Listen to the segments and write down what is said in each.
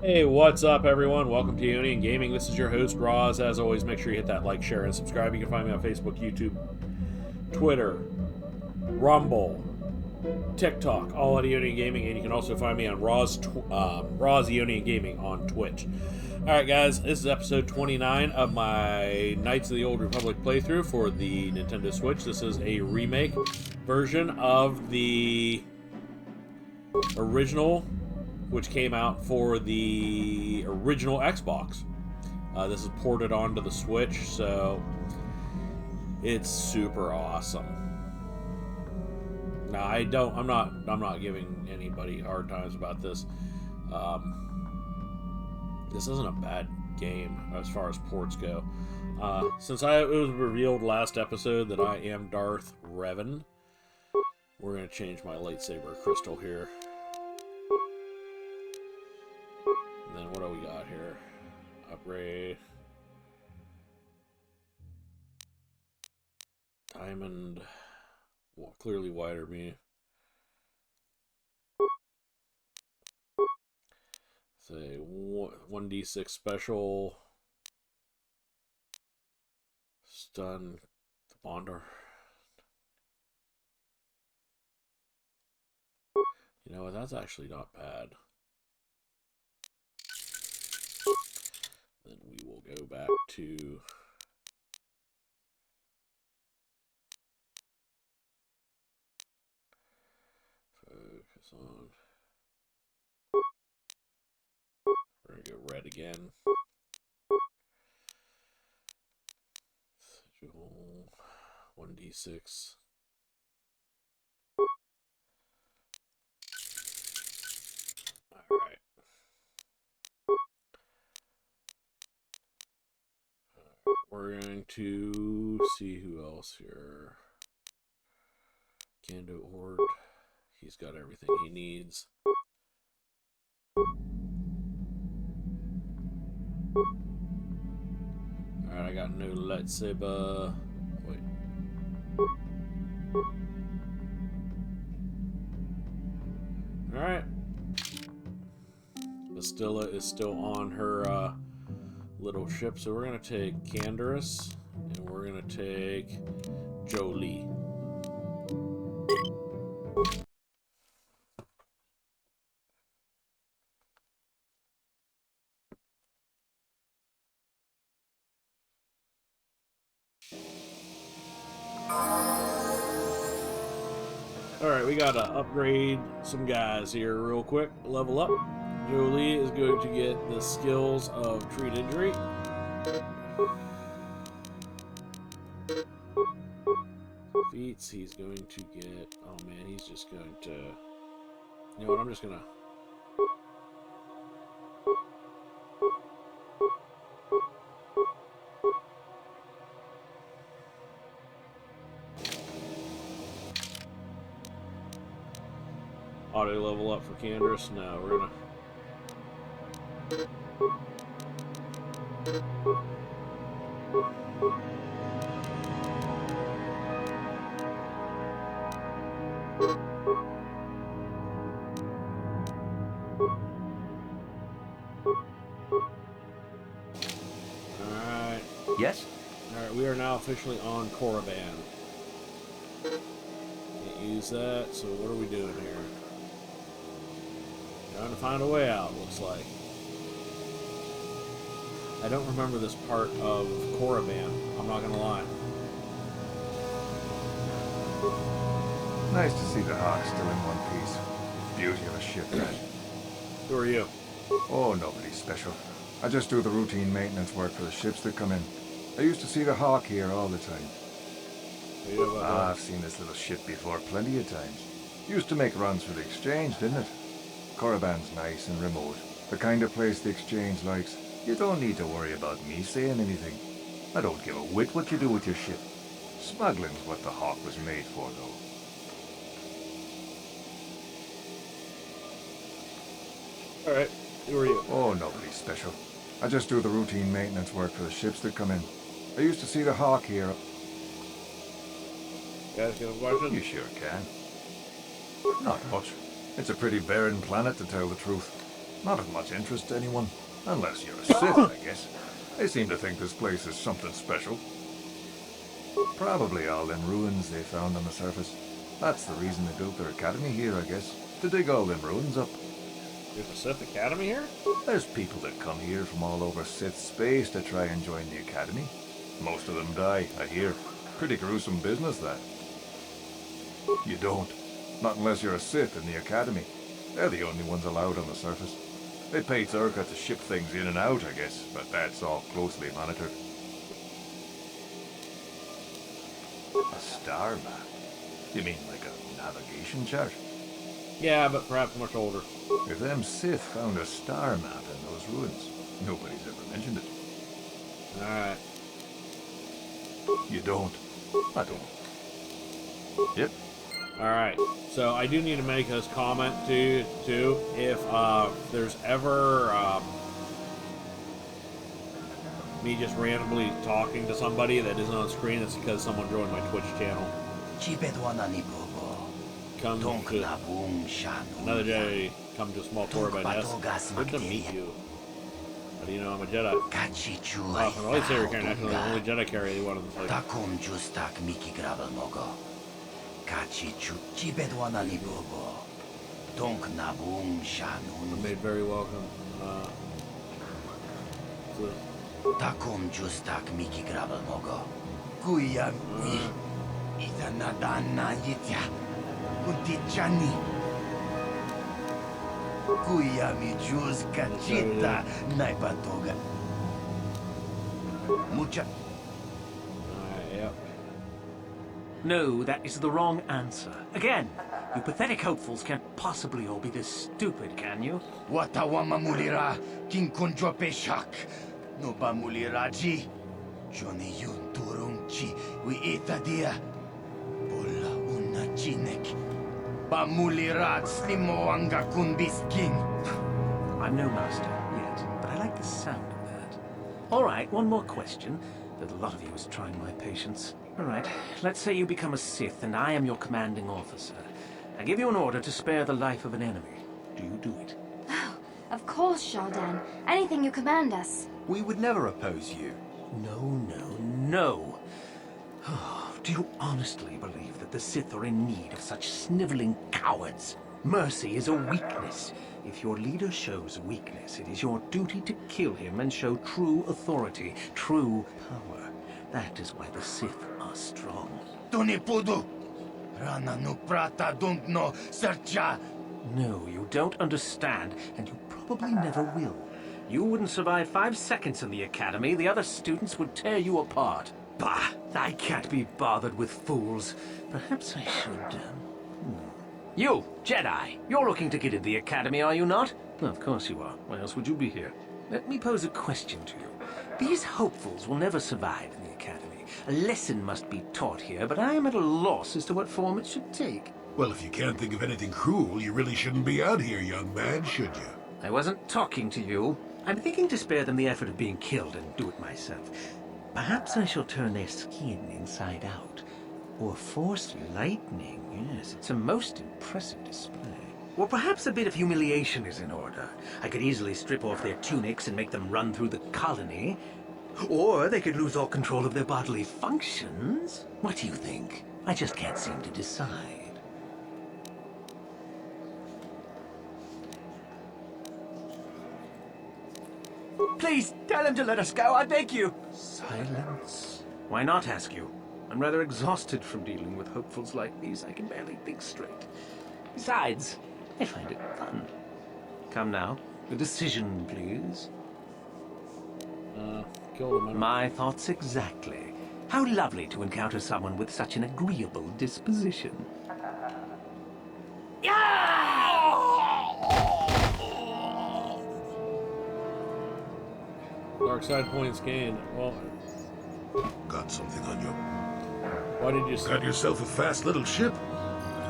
Hey, what's up, everyone? Welcome to Union Gaming. This is your host, Roz. As always, make sure you hit that like, share, and subscribe. You can find me on Facebook, YouTube, Twitter, Rumble, TikTok, all at Union Gaming, and you can also find me on Roz Union Gaming on Twitch. All right, guys, this is episode 29 of my Knights of the Old Republic playthrough for the Nintendo Switch. This is a remake version of the original, which came out for the original Xbox. This is ported onto the Switch, so it's super awesome. Now, I'm not giving anybody hard times about this. This isn't a bad game as far as ports go. Since it was revealed last episode that I am Darth Revan, we're gonna change my lightsaber crystal here. And then what do we got here? Upgrade. Diamond. Well, clearly wider me. Say 1d6 special. Stun the bonder. You know what? That's actually not bad. Then we will go back to focus on. We're gonna go red again. 1d6. Alright. We're going to see who else here. Gando Ord. He's got everything he needs. Alright, I got no lightsaber. Wait. Alright. Bastilla is still on her little ship, so we're going to take Canderous, and we're going to take Jolie. Alright, we gotta upgrade some guys here real quick. Level up. Jolie is going to get the skills of treat injury. Feats, he's going to get... Oh man, he's just going to... You know what, I'm just gonna... Auto level up for Canderous. No, we're gonna... Alright. Yes? Alright, we are now officially on Korriban. Can't use that, so what are we doing here? Trying to find a way out, looks like. I don't remember this part of Korriban, I'm not gonna lie. Nice to see the Hawk still in one piece. Beauty of a ship, that. Who are you? Oh, nobody special. I just do the routine maintenance work for the ships that come in. I used to see the Hawk here all the time. I've seen this little ship before plenty of times. Used to make runs for the exchange, didn't it? Korriban's nice and remote. The kind of place the exchange likes. You don't need to worry about me saying anything. I don't give a whit what you do with your ship. Smuggling's what the Hawk was made for, though. Alright, who are you? Oh, nobody special. I just do the routine maintenance work for the ships that come in. I used to see the Hawk here. You guys got a question? You sure can. Not much. It's a pretty barren planet, to tell the truth. Not of much interest to anyone. Unless you're a Sith, I guess. They seem to think this place is something special. Probably all them ruins they found on the surface. That's the reason they built their academy here, I guess. To dig all them ruins up. There's a Sith Academy here? There's people that come here from all over Sith space to try and join the academy. Most of them die, I hear. Pretty gruesome business, that. You don't. Not unless you're a Sith in the academy. They're the only ones allowed on the surface. They pay Turka to ship things in and out, I guess, but that's all closely monitored. A star map? You mean like a navigation chart? Yeah, but perhaps much older. If them Sith found a star map in those ruins, nobody's ever mentioned it. Alright. You don't. I don't. Yep. Alright. So I do need to make this comment too. If there's ever me just randomly talking to somebody that isn't on screen, it's because someone joined my Twitch channel. Come to another Jedi. Come to a small tour by Ness. Good to meet you. How do you know I'm a Jedi? Wow, from the lightsaber carrying, actually the only Jedi carry they wanted to like. I'm made very welcome. Takom justak miki grabel mogo. Kuya mi. Ita nadana yitya. Kunti chani. Kuya mi juz kachita naipatoga. Mucha. Yep. No, that is the wrong answer. Again, you pathetic hopefuls can't possibly all be this stupid, can you? Watawama mulira king kunjo peshak. No ba muliraji. Johnny yun turungchi we ita dia. Bola una chinek. Ba mulirat slimo anga kunbiskin. I'm no master yet, but I like the sound of that. All right, one more question. That a lot of you is trying my patience. All right, let's say you become a Sith and I am your commanding officer. I give you an order to spare the life of an enemy. Do you do it? Oh, of course, Shardan. Anything you command us. We would never oppose you. No. Oh, do you honestly believe that the Sith are in need of such sniveling cowards? Mercy is a weakness. If your leader shows weakness, it is your duty to kill him and show true authority, true power. That is why the Sith are strong. Tuni pudu. Rana no prata don't know sercha. No, you don't understand, and you probably never will. You wouldn't survive 5 seconds in the academy. The other students would tear you apart. Bah! I can't be bothered with fools. Perhaps I should, You, Jedi! You're looking to get in the academy, are you not? Well, of course you are. Why else would you be here? Let me pose a question to you. These hopefuls will never survive in the academy. A lesson must be taught here, but I am at a loss as to what form it should take. Well, if you can't think of anything cruel, you really shouldn't be out here, young man, should you? I wasn't talking to you. I'm thinking to spare them the effort of being killed and do it myself. Perhaps I shall turn their skin inside out. Or force lightning. Yes, it's a most impressive display. Or perhaps a bit of humiliation is in order. I could easily strip off their tunics and make them run through the colony. Or they could lose all control of their bodily functions. What do you think? I just can't seem to decide. Please, tell him to let us go, I beg you. Silence. Why not, ask you? I'm rather exhausted from dealing with hopefuls like these. I can barely think straight. Besides, I find it fun. Come now, a decision, please. Kill them. My thoughts exactly. How lovely to encounter someone with such an agreeable disposition. Dark side points gained. Well, Got something on you. why did you say? Got yourself a fast little ship.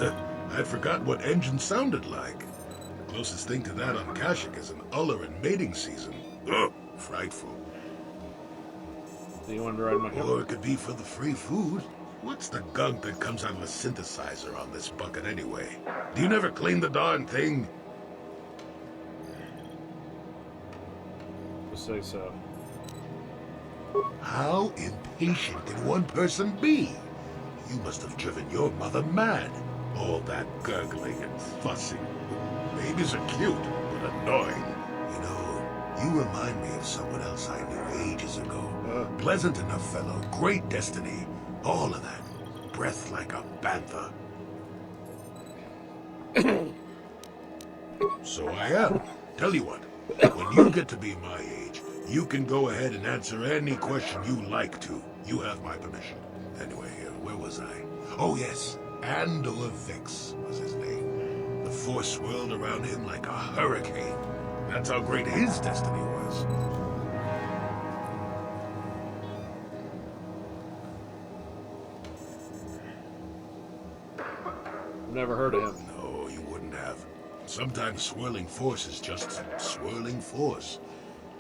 I'd forgotten what engine sounded like. The closest thing to that on Kashyyyk is an uller in mating season. Ugh, frightful. Do you want to ride my ship? Or it could be for the free food. What's the gunk that comes out of a synthesizer on this bucket anyway? Do you never clean the darn thing? you say so. How impatient can one person be? You must have driven your mother mad. All that gurgling and fussing. Babies are cute, but annoying. You know, you remind me of someone else I knew ages ago. Pleasant enough fellow, great destiny. All of that. Breath like a panther. So I am. Tell you what, when you get to be my age, you can go ahead and answer any question you like to. You have my permission. Anyway, where was I? Oh yes, Andor Vex was his name. The Force swirled around him like a hurricane. That's how great his destiny was. Never heard of him. No, you wouldn't have. Sometimes swirling force is just swirling force.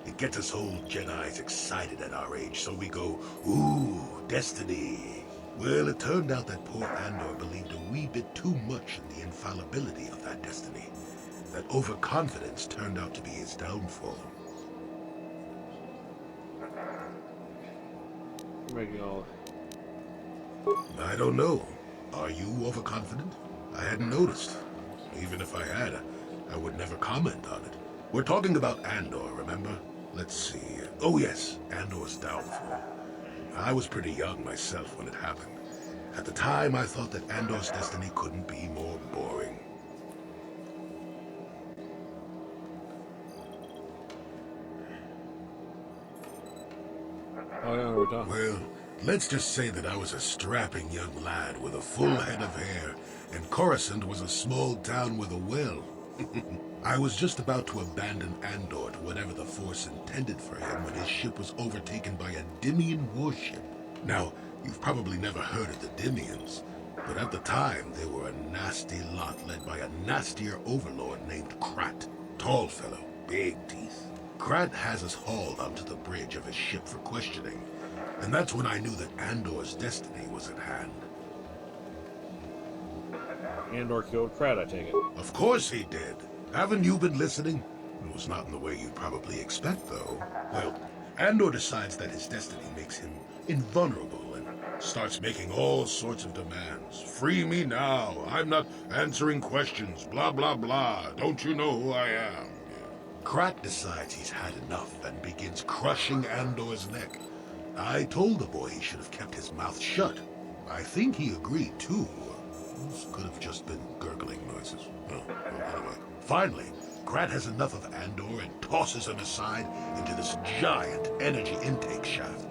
It gets us old Jedis excited at our age, so we go, ooh, destiny. Well, it turned out that poor Andor believed a wee bit too much in the infallibility of that destiny. That overconfidence turned out to be his downfall. You're making all... I don't know. Are you overconfident? I hadn't noticed. Even if I had, I would never comment on it. We're talking about Andor, remember? Let's see. Oh yes, Andor's downfall. I was pretty young myself when it happened. At the time, I thought that Andor's destiny couldn't be more boring. Oh yeah, we're talking. Well, let's just say that I was a strapping young lad with a full head of hair, and Coruscant was a small town with a well. I was just about to abandon Andor to whatever the Force intended for him when his ship was overtaken by a Dimian warship. Now, you've probably never heard of the Dimians, but at the time they were a nasty lot led by a nastier overlord named Krat. Tall fellow, big teeth. Krat has us hauled onto the bridge of his ship for questioning, and that's when I knew that Andor's destiny was at hand. Andor killed Krat, I take it. Of course he did. Haven't you been listening? It was not in the way you'd probably expect, though. Well, Andor decides that his destiny makes him invulnerable and starts making all sorts of demands. Free me now. I'm not answering questions. Blah, blah, blah. Don't you know who I am? Krat decides he's had enough and begins crushing Andor's neck. I told the boy he should have kept his mouth shut. I think he agreed, too. This could have just been gurgling noises. Well, anyway. Finally, Krat has enough of Andor and tosses him aside into this giant energy intake shaft.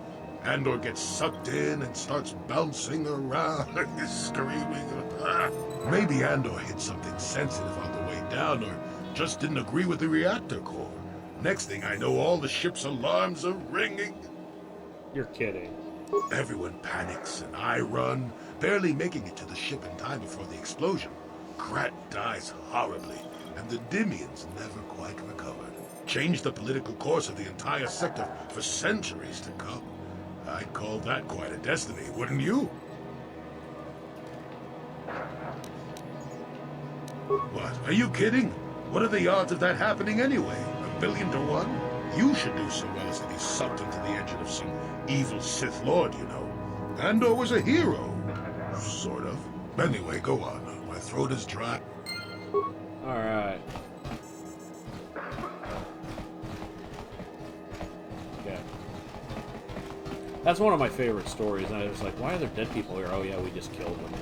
Andor gets sucked in and starts bouncing around, screaming. Maybe Andor hit something sensitive on the way down, or just didn't agree with the reactor core. Next thing I know, all the ship's alarms are ringing. You're kidding. Everyone panics, and I run, barely making it to the ship in time before the explosion. Krat dies horribly, and the Dimians never quite recovered. Changed the political course of the entire sector for centuries to come. I'd call that quite a destiny, wouldn't you? What? Are you kidding? What are the odds of that happening anyway? 1,000,000,000 to 1? You should do so well as to be sucked into the engine of some evil Sith Lord, you know. Andor was a hero. Sort of. Anyway, go on. My throat is dry. Alright. Okay. That's one of my favorite stories, and I was like, why are there dead people here? Oh yeah, we just killed them.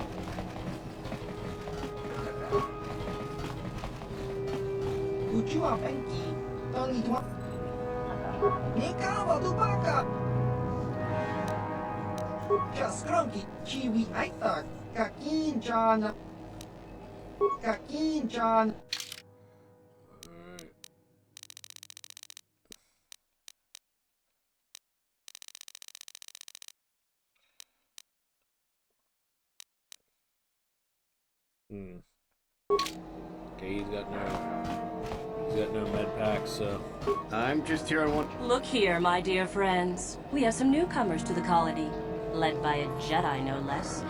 Okay, he's got no med packs, so I'm just here on one. Look here, my dear friends. We have some newcomers to the colony, led by a Jedi, no less.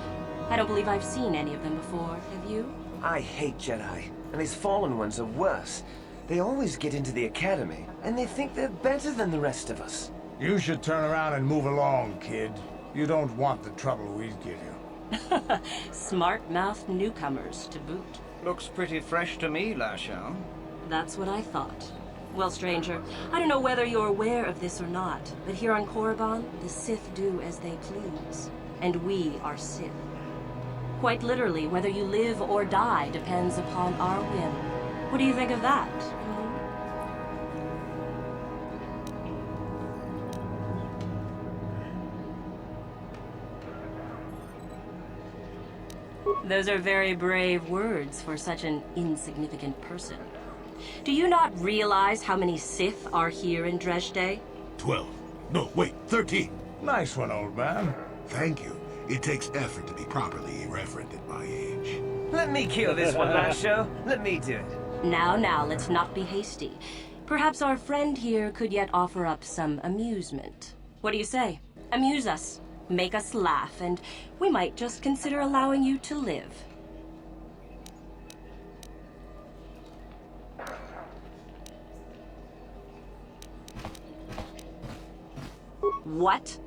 I don't believe I've seen any of them before, have you? I hate Jedi, and these fallen ones are worse. They always get into the academy, and they think they're better than the rest of us. You should turn around and move along, kid. You don't want the trouble we'd give you. Smart-mouthed newcomers to boot. Looks pretty fresh to me, Lashao. That's what I thought. Well, stranger, I don't know whether you're aware of this or not, but here on Korriban, the Sith do as they please. And we are Sith. Quite literally, whether you live or die depends upon our whim. What do you think of that? Those are very brave words for such an insignificant person. Do you not realize how many Sith are here in Dresde? 12. No, wait, 13. Nice one, old man. Thank you. It takes effort to be properly irreverent at my age. Let me kill this one, Lashao. Let me do it. Now, let's not be hasty. Perhaps our friend here could yet offer up some amusement. What do you say? Amuse us. Make us laugh, and we might just consider allowing you to live. What?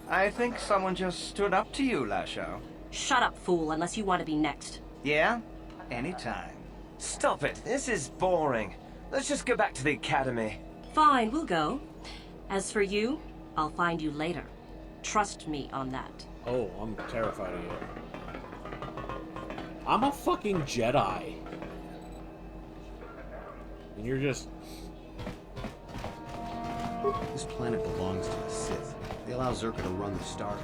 I think someone just stood up to you, Lashao. Shut up, fool, unless you want to be next. Yeah? Anytime. Stop it. This is boring. Let's just go back to the academy. Fine, we'll go. As for you, I'll find you later. Trust me on that. Oh, I'm terrified of you. I'm a fucking Jedi. And you're just... This planet belongs to the Sith. They allow Zerka to run the starport.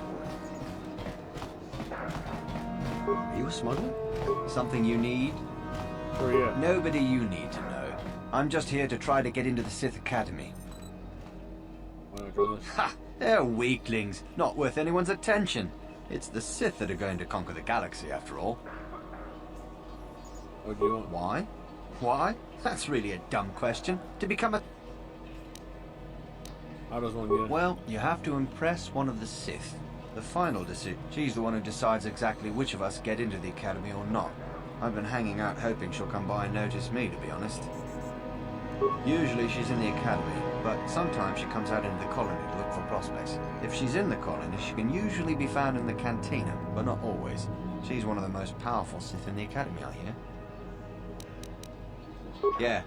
Are you a smuggler? Something you need? Who are you? Nobody you need to know. I'm just here to try to get into the Sith Academy. Why don't I do this? Ha! They're weaklings, not worth anyone's attention. It's the Sith that are going to conquer the galaxy, after all. What do you want? Why? Why? That's really a dumb question. To become a... How does one get in? Well, you have to impress one of the Sith. The final decision. She's the one who decides exactly which of us get into the academy or not. I've been hanging out hoping she'll come by and notice me, to be honest. Usually she's in the academy, but sometimes she comes out into the colony to look for prospects. If she's in the colony, she can usually be found in the cantina, but not always. She's one of the most powerful Sith in the academy, I hear. Yeah.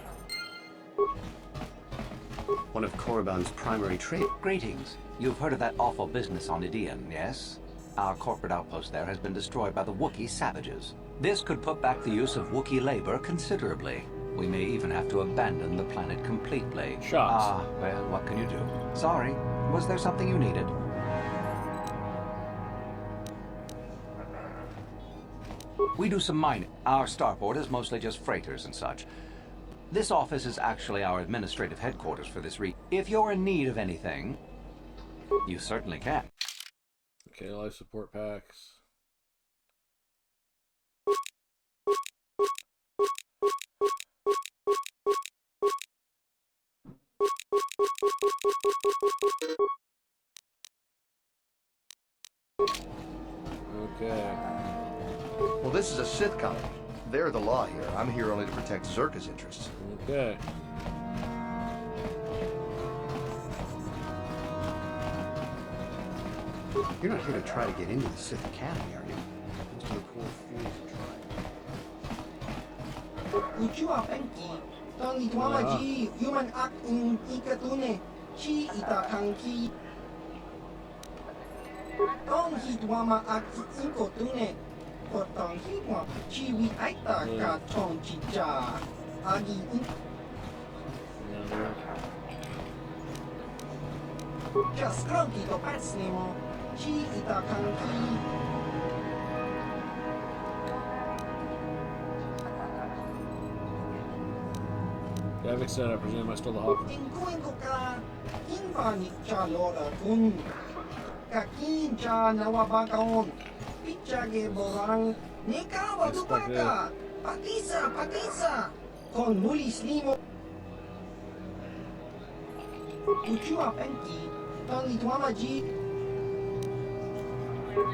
One of Korriban's primary trade. Greetings. You've heard of that awful business on Idian, yes? Our corporate outpost there has been destroyed by the Wookiee savages. This could put back the use of Wookiee labor considerably. We may even have to abandon the planet completely. Shots. Ah, well, what can you do? Sorry. Was there something you needed? We do some mining. Our starport is mostly just freighters and such. This office is actually our administrative headquarters for this region. If you're in need of anything, you certainly can. Okay, life support packs. Okay. Well, this is a Sith colony. They're the law here. I'm here only to protect Zerka's interests. Okay. You're not here to try to get into the Sith Academy, are you? Most of the core fools try. Ucua penki, tang itwama ji, human act in ikatune, chi itakanki. Tong hitwama act inkotune, kotang hitwa, chi wi aita ka chong chicha, agi in. Just crunky to pats nemo, chi itakanki. Davik said, I presume I stole the hawk. Inkuin ko ka, inbanit cha lola kun. Kakin cha nawabakaon, pichage borang, nikawa dubaka, patisa, kon mulis limo. Ucua penki, tang itwama ji.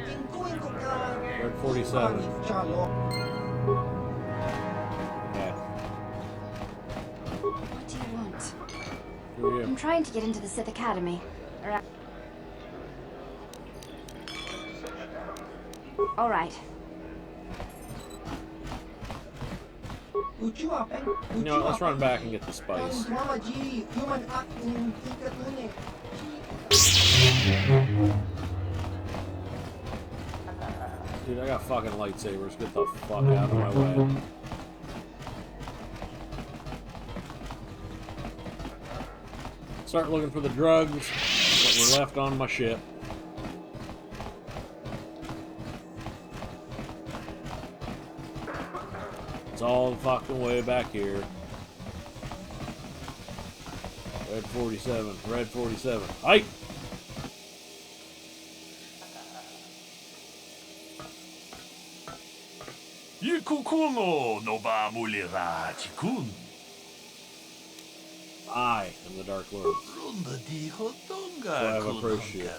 Inkuin ko ka, Red 47. inbanit cha lola. Yeah. I'm trying to get into the Sith Academy. All right. You know what, let's run back and get the spice. Dude, I got fucking lightsabers. Get the fuck out of my way. Start looking for the drugs that were left on my ship. It's all the fucking way back here. Red 47. Red 47. Hike! I am the Dark Lord. So I have approached you.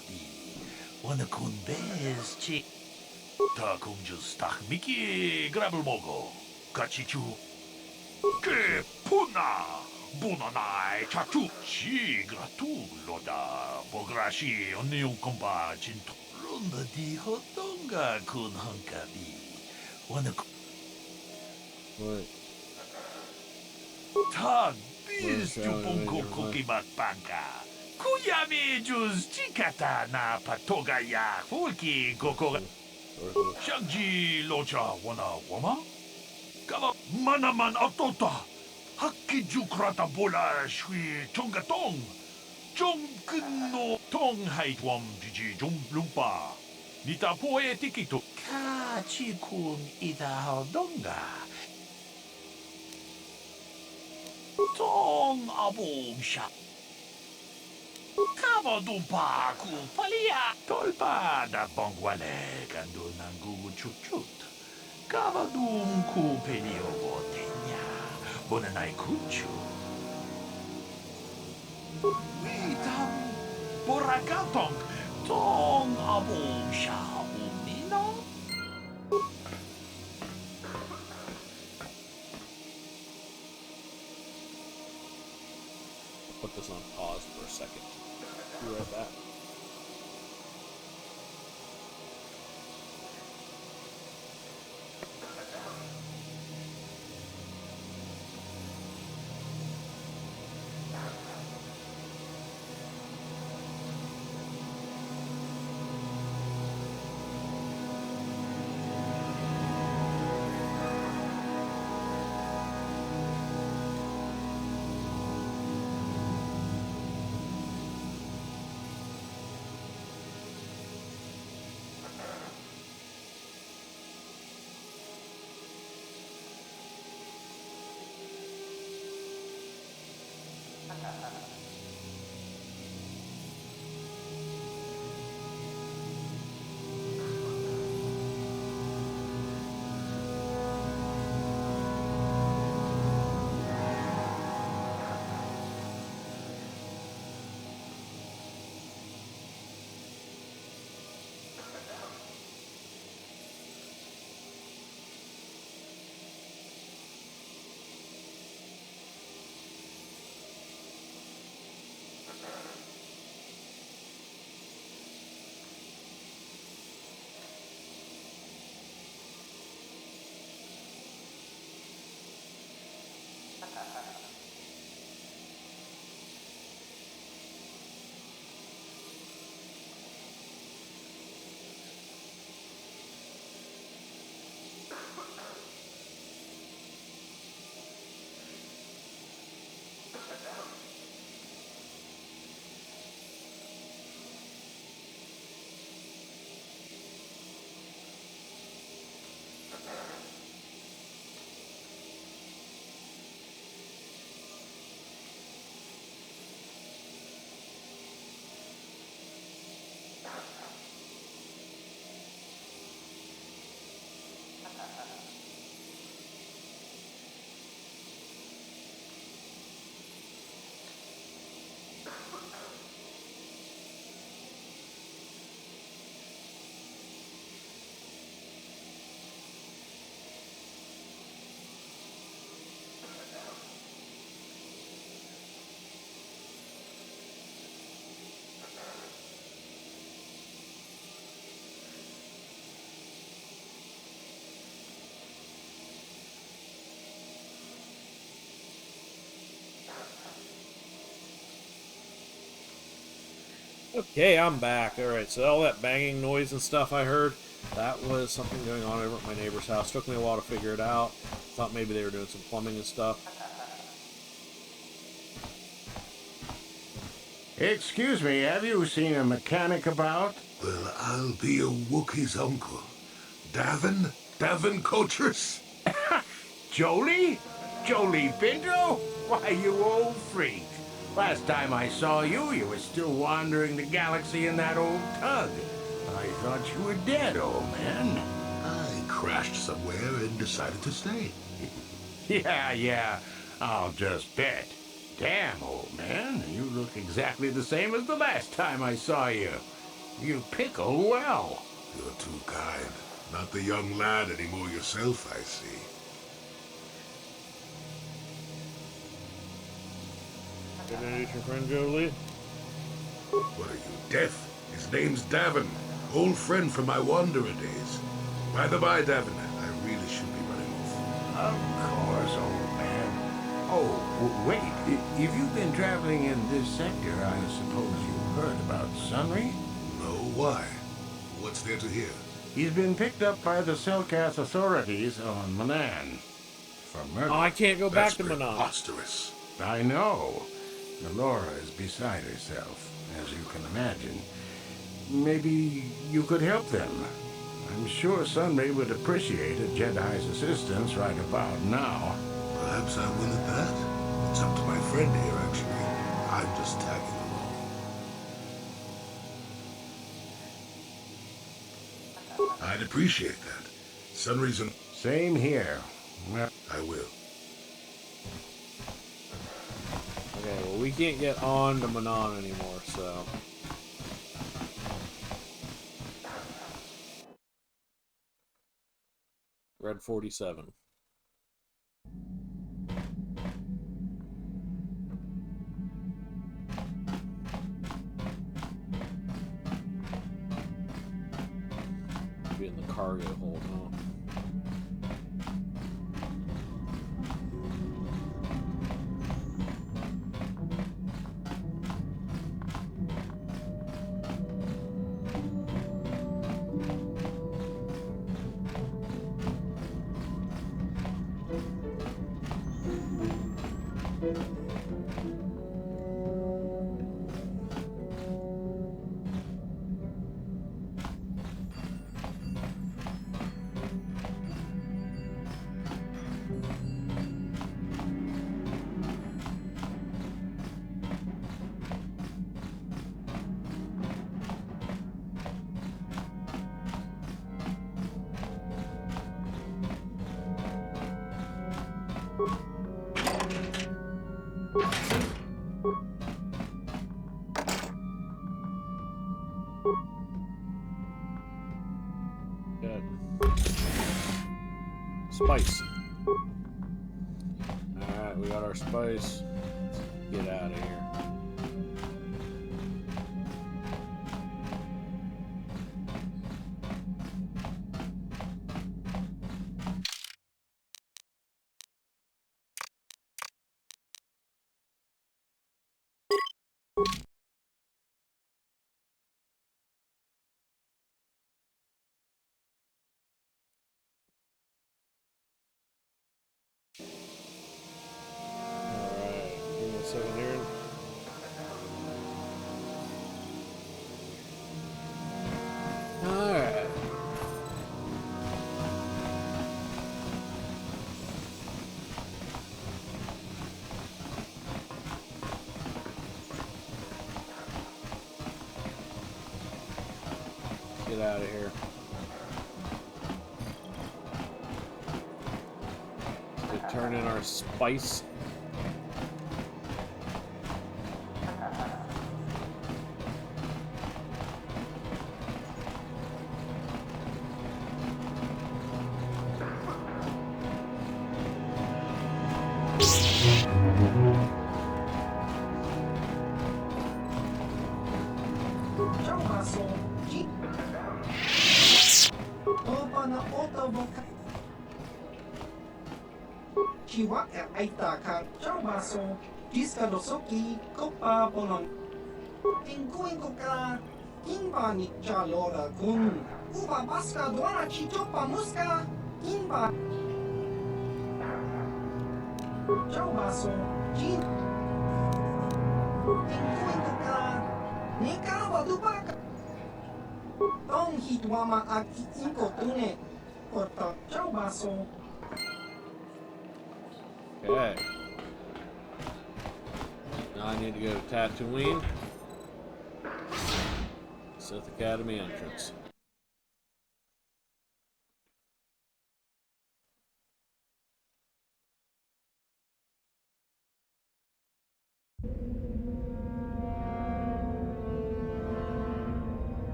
Bunonai chatu chigra tu loda bograshi onium compa cinto ronda di hotonga kun hankabi wana tag bis tu ponko kokibat panka kuyami jus chikata na patoga ya fulki goko shangji locha wana wama kala manaman atota Hakki jukrata bola shui tongatong. Jong no tong haitwam jiji jom lumpa. Nita poe tikito. Ka chikun ida haldonga. Tong abong sha. Kava dumpa ku palia. Tolpa da bongwale kandul nangu chuchut. Kava dum ku penio botenya. Bonanai kuchu. Witam borakatong tong abong sha umino. Put this on pause for a second. Be right back. Okay, I'm back. Alright, so all that banging noise and stuff I heard, that was something going on over at my neighbor's house. Took me a while to figure it out. Thought maybe they were doing some plumbing and stuff. Excuse me, have you seen a mechanic about? Well, I'll be a Wookiee's uncle. Davin? Davin Coatrus? Jolie? Jolie Pinto? Why, you old freak. Last time I saw you, you were still wandering the galaxy in that old tug. I thought you were dead, old man. I crashed somewhere and decided to stay. Yeah, I'll just bet. Damn, old man, you look exactly the same as the last time I saw you. You pickle well. You're too kind. Not the young lad anymore yourself, I see. Good to meet your friend Jolie. What are you, deaf? His name's Davin. Old friend from my wanderer days. By the by, Davin, I really should be running off. Of course, old man. Oh, wait. If you've been traveling in this sector, I suppose you heard about Sunry? No, why? What's there to hear? He's been picked up by the Selkath authorities on Manan. For murder. Oh, I can't go back That's to Manan. preposterous. I know. Laura is beside herself, as you can imagine. Maybe you could help them. I'm sure Sunray would appreciate a Jedi's assistance right about now. Perhaps I will at that. It's up to my friend here, actually. I'm just tagging along. I'd appreciate that. Some reason. Same here. Well, I will. Okay, well, we can't get on to Manon anymore, so... Red 47. Be in the cargo hold, huh? Good. Spice. Alright, we got our spice. Let's get out of here. Alright, give me a second here. Alright. Get out of here. To turn in our spice. Tinkuin ko ka. Kimba ni Chalora kun. Upa baska duana chichopa muska. Kimba. Ciao baso. Jin. Tinkuin ko ka. Nikawa dupaka. Tong hitwama aki inko tune. Porta. Ciao baso. Okay. Now I need to go to Tatooine. Sith Academy entrance.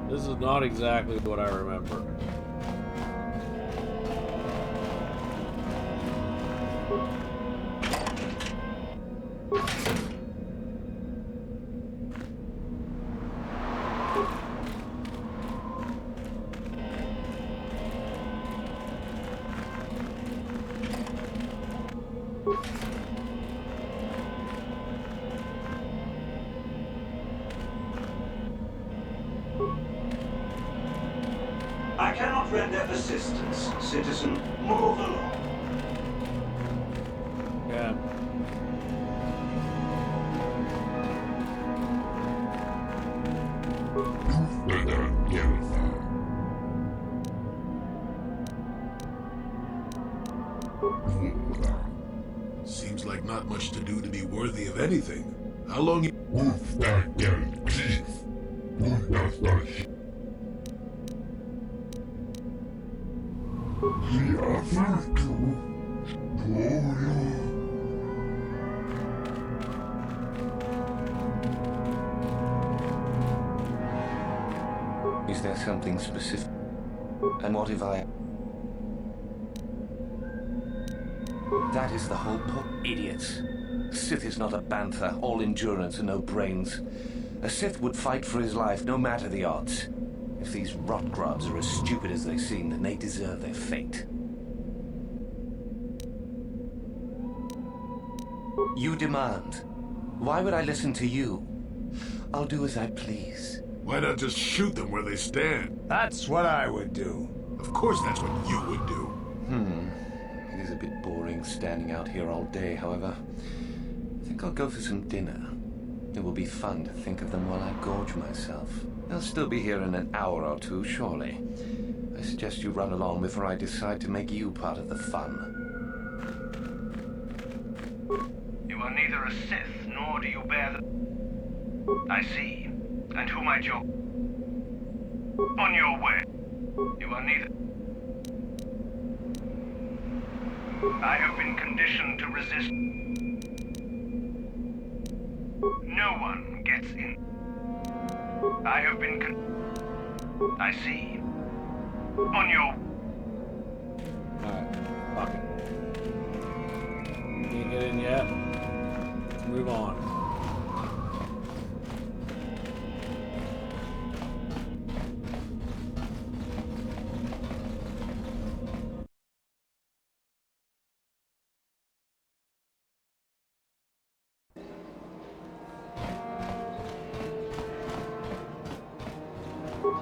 This is not exactly what I remember. I cannot render assistance, citizen. Move along. Yeah. Seems like not much to do to be worthy of anything. How long you... Is there something specific? And what if I... That is the whole point. Idiots. Sith is not a bantha, all endurance and no brains. A Sith would fight for his life, no matter the odds. If these rot-grubs are as stupid as they seem, then they deserve their fate. You demand. Why would I listen to you? I'll do as I please. Why not just shoot them where they stand? That's what I would do. Of course that's what you would do. It is a bit boring standing out here all day, however. I think I'll go for some dinner. It will be fun to think of them while I gorge myself. They'll still be here in an hour or two, surely. I suggest you run along before I decide to make you part of the fun. You are neither a Sith, nor do you bear the... I see. And who might you... On your way. You are neither... I have been conditioned to resist. No one gets in. I have been I see. On your... Alright, fuck it. Can't get in yet. Let's move on.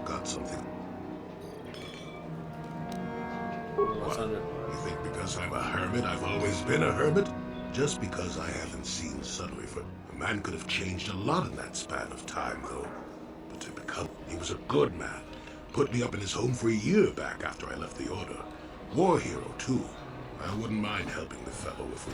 Got something. What's What? under? You think because I'm a hermit, I've always been a hermit? Just because I haven't seen subtly for... A man could have changed a lot in that span of time, though. But to become... He was a good man. Put me up in his home for a year back after I left the Order. War hero, too. I wouldn't mind helping the fellow if we...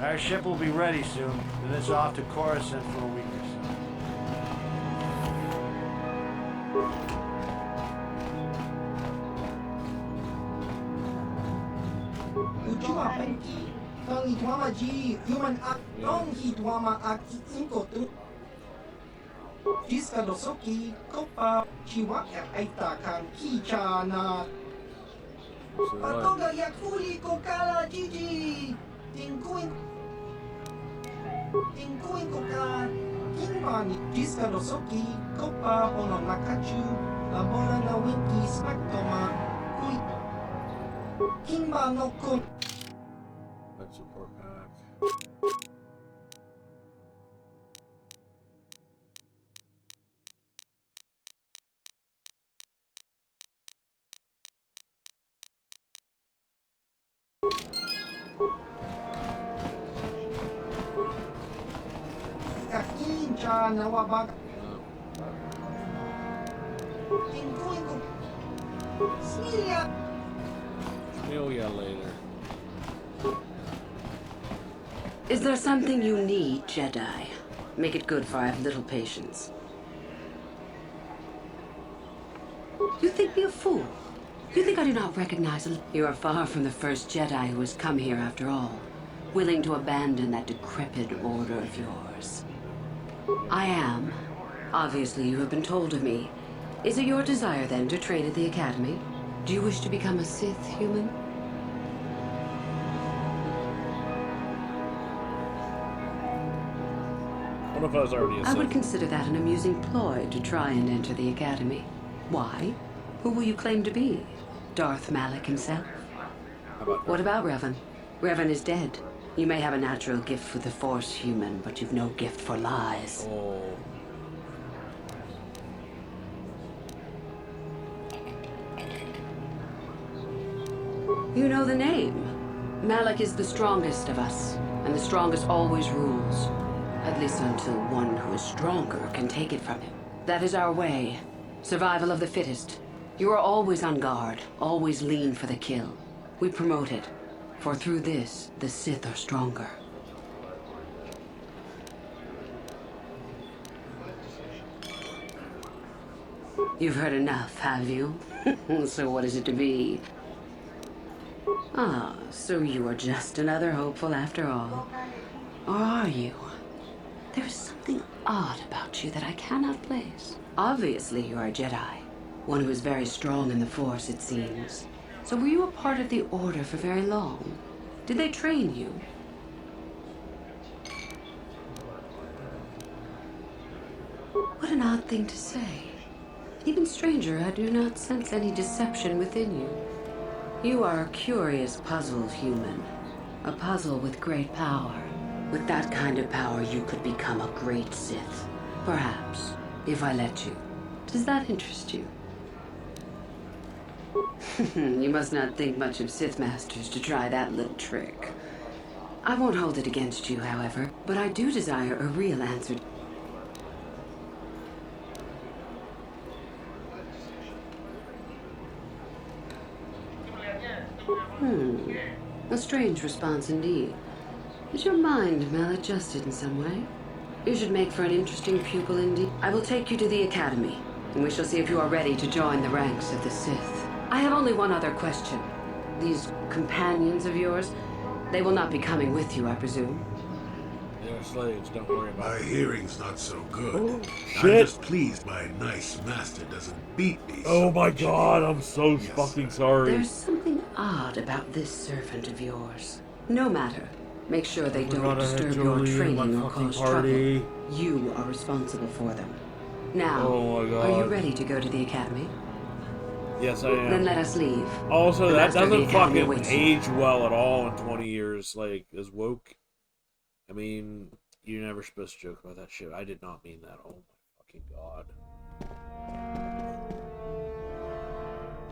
Our ship will be ready soon, and it's off to Coruscant for a week or so. Ujua penki. Tong hitwama ji. Human ak. Tong hitwama ak inko tu. Jiska dosoki. Kopa. Chiwaka aita kan kichana. Patoga yakuli kokala jiji. Tinkuin koka. Kimani, Jiskarosoki, Kopa, Ononakachu, La Bola na Winki, Smaktoma, Kui. Kimba no Kun. Let's support back. Kakincha Nawabag. Kinkuinku. Smilia. Amelia later. Is there something you need, Jedi? Make it good, for I have little patience. You think me a fool? You think I do not recognize him? You are far from the first Jedi who has come here after all, willing to abandon that decrepit order of yours. I am. Obviously, you have been told of me. Is it your desire, then, to train at the Academy? Do you wish to become a Sith human? What if I was already a Sith? I would consider that an amusing ploy to try and enter the Academy. Why? Who will you claim to be? Darth Malak himself? What about Revan? Revan is dead. You may have a natural gift for the Force, human, but you've no gift for lies. Oh. You know the name. Malak is the strongest of us, and the strongest always rules. At least until one who is stronger can take it from him. That is our way. Survival of the fittest. You are always on guard, always lean for the kill. We promote it, for through this, the Sith are stronger. You've heard enough, have you? So what is it to be? Ah, so you are just another hopeful after all. Or are you? There is something odd about you that I cannot place. Obviously, you are a Jedi. One who is very strong in the Force, it seems. So were you a part of the Order for very long? Did they train you? What an odd thing to say. Even stranger, I do not sense any deception within you. You are a curious puzzle, human. A puzzle with great power. With that kind of power, you could become a great Sith. Perhaps, if I let you. Does that interest you? You must not think much of Sith Masters to try that little trick. I won't hold it against you, however, but I do desire a real answer. A strange response indeed. Is your mind maladjusted in some way? You should make for an interesting pupil indeed. I will take you to the Academy, and we shall see if you are ready to join the ranks of the Sith. I have only one other question. These companions of yours, they will not be coming with you, I presume? They're slaves, don't worry about it. My hearing's not so good. Oh, I'm just pleased my nice master doesn't beat me. Oh my god, I'm so fucking sorry. There's something odd about this servant of yours. No matter. Make sure they don't disturb your training or cause trouble. You are responsible for them. Now, oh my god. Are you ready to go to the Academy? Yes, I am. Then let us leave. Also, that doesn't fucking awaits age well at all in 20 years. Like, as woke. I mean, you're never supposed to joke about that shit. I did not mean that. Oh my fucking god.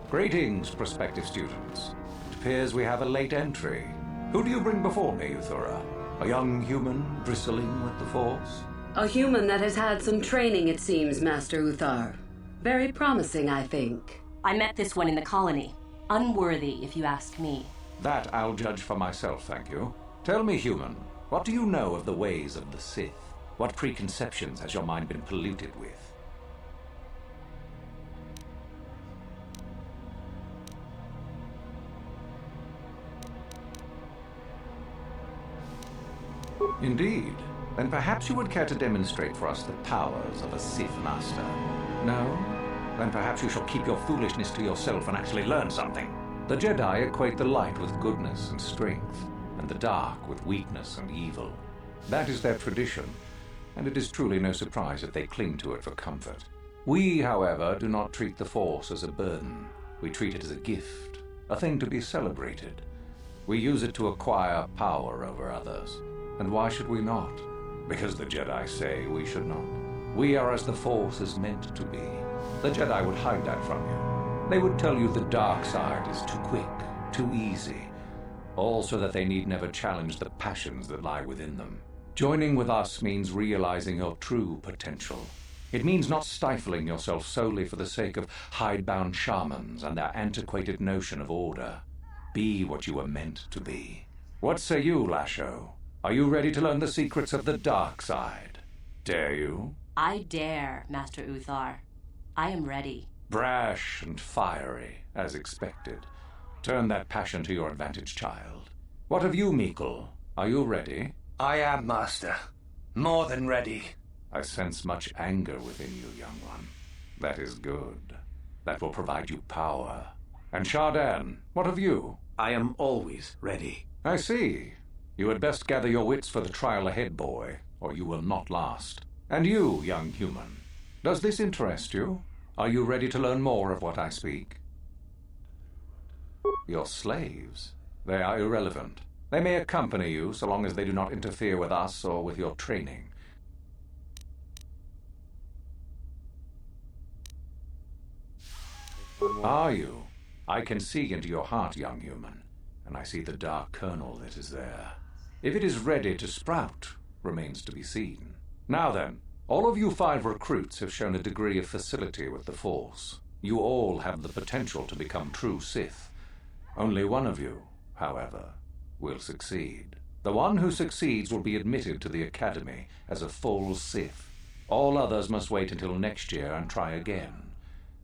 Greetings, prospective students. It appears we have a late entry. Who do you bring before me, Uthura? A young human bristling with the Force? A human that has had some training, it seems, Master Uthar. Very promising, I think. I met this one in the colony. Unworthy, if you ask me. That I'll judge for myself, thank you. Tell me, human, what do you know of the ways of the Sith? What preconceptions has your mind been polluted with? Indeed. Then perhaps you would care to demonstrate for us the powers of a Sith Master. No? Then perhaps you shall keep your foolishness to yourself and actually learn something. The Jedi equate the light with goodness and strength, and the dark with weakness and evil. That is their tradition. and it is truly no surprise if they cling to it for comfort. We, however, do not treat the Force as a burden. We treat it as a gift, a thing to be celebrated. We use it to acquire power over others. And why should we not? Because the Jedi say we should not. We are as the Force is meant to be. The Jedi would hide that from you. They would tell you the dark side is too quick, too easy, all so that they need never challenge the passions that lie within them. Joining with us means realizing your true potential. It means not stifling yourself solely for the sake of hidebound shamans and their antiquated notion of order. Be what you were meant to be. What say you, Lasho? Are you ready to learn the secrets of the dark side? Dare you? I dare, Master Uthar. I am ready. Brash and fiery, as expected. Turn that passion to your advantage, child. What of you, Meekle? Are you ready? I am, Master. More than ready. I sense much anger within you, young one. That is good. That will provide you power. And Shardan, what of you? I am always ready. I see. You had best gather your wits for the trial ahead, boy, or you will not last. And you, young human, does this interest you? Are you ready to learn more of what I speak? Your slaves? They are irrelevant. They may accompany you so long as they do not interfere with us or with your training. Are you? I can see into your heart, young human, and I see the dark kernel that is there. If it is ready to sprout, remains to be seen. Now then, all of you 5 recruits have shown a degree of facility with the Force. You all have the potential to become true Sith. Only one of you, however, will succeed. The one who succeeds will be admitted to the Academy as a full Sith. All others must wait until next year and try again,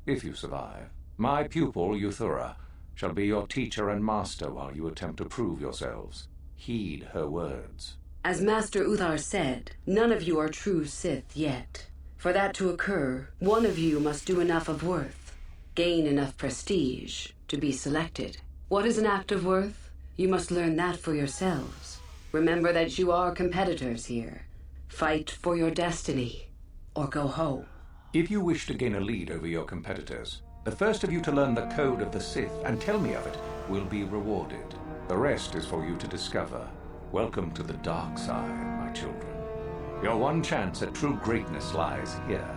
if you survive. My pupil, Euthura, shall be your teacher and master while you attempt to prove yourselves. Heed her words. As Master Uthar said, none of you are true Sith yet. For that to occur, one of you must do enough of worth, gain enough prestige, to be selected. What is an act of worth? You must learn that for yourselves. Remember that you are competitors here. Fight for your destiny, or go home. If you wish to gain a lead over your competitors, the first of you to learn the code of the Sith and tell me of it will be rewarded. The rest is for you to discover. Welcome to the dark side, my children. Your one chance at true greatness lies here.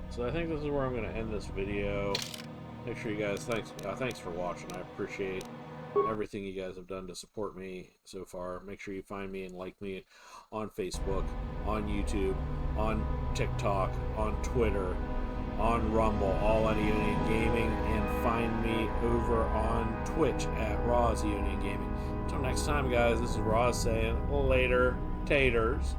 So I think this is where I'm going to end this video. Make sure you guys, thanks for watching. I appreciate everything you guys have done to support me so far. Make sure you find me and like me on Facebook, on YouTube, on TikTok, on Twitter, on Rumble, all at Union Gaming, and find me over on Twitch at Roz Union Gaming. Until next time, guys, this is Roz saying later, taters.